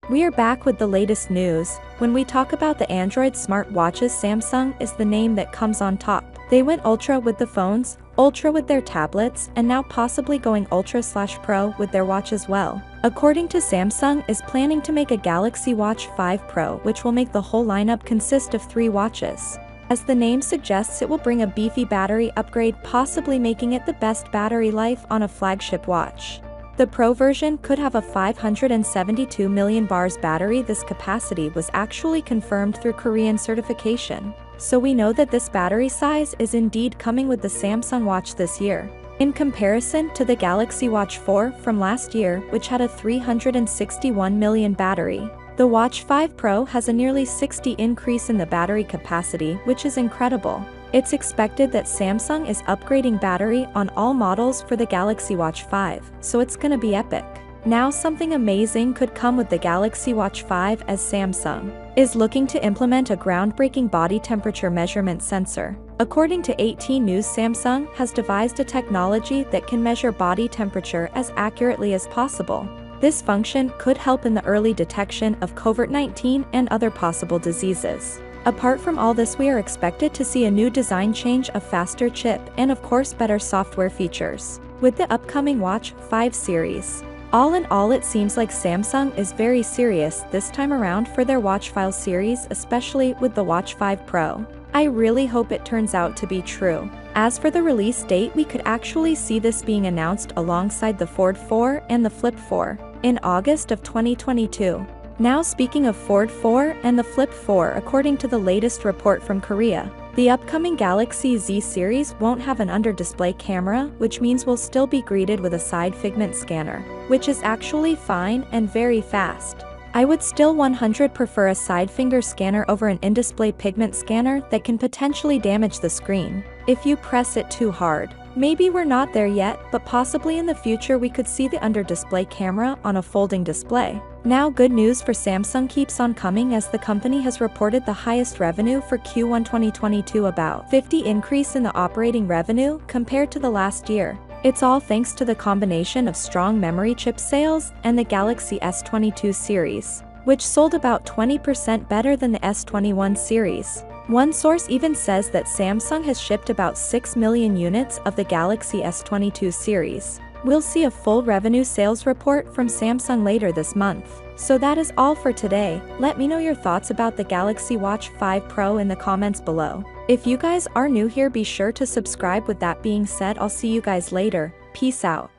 We are back with the latest news. When we talk about the Android smartwatches, Samsung is the name that comes on top. They went ultra with the phones, ultra with their tablets, and now possibly going ultra/pro with their watch as well. According to Samsung is planning to make a Galaxy Watch 5 Pro, which will make the whole lineup consist of 3 watches. As the name suggests, it will bring a beefy battery upgrade, possibly making it the best battery life on a flagship watch. The Pro version could have a 572 million bars battery. This capacity was actually confirmed through Korean certification, so we know that this battery size is indeed coming with the Samsung Watch this year. In comparison to the Galaxy Watch 4 from last year, which had a 361 million battery, the Watch 5 Pro has a nearly 60 increase in the battery capacity, which is incredible. It's expected that Samsung is upgrading battery on all models for the Galaxy Watch 5, so it's gonna be epic. Now something amazing could come with the Galaxy Watch 5, as Samsung is looking to implement a groundbreaking body temperature measurement sensor. According to 18 News, Samsung has devised a technology that can measure body temperature as accurately as possible. This function could help in the early detection of COVID-19 and other possible diseases. Apart from all this, we are expected to see a new design change, a faster chip, and of course better software features with the upcoming Watch 5 series. All in all, it seems like Samsung is very serious this time around for their Watch 5 series, especially with the Watch 5 Pro. I really hope it turns out to be true. As for the release date, we could actually see this being announced alongside the Fold 4 and the Flip 4 in August of 2022. Now speaking of Fold 4 and the Flip 4, according to the latest report from Korea, the upcoming Galaxy Z series won't have an under-display camera, which means we'll still be greeted with a side figment scanner, which is actually fine and very fast. I would still 100% prefer a side finger scanner over an in-display pigment scanner that can potentially damage the screen if you press it too hard. Maybe we're not there yet, but possibly in the future we could see the under-display camera on a folding display. Now good news for Samsung keeps on coming, as the company has reported the highest revenue for Q1 2022, about 50% increase in the operating revenue compared to the last year. It's all thanks to the combination of strong memory chip sales and the Galaxy S22 series, which sold about 20% better than the S21 series. One source even says that Samsung has shipped about 6 million units of the Galaxy S22 series. We'll see a full revenue sales report from Samsung later this month. So that is all for today. Let me know your thoughts about the Galaxy Watch 5 Pro in the comments below. If you guys are new here, be sure to subscribe. With that being said, I'll see you guys later. Peace out.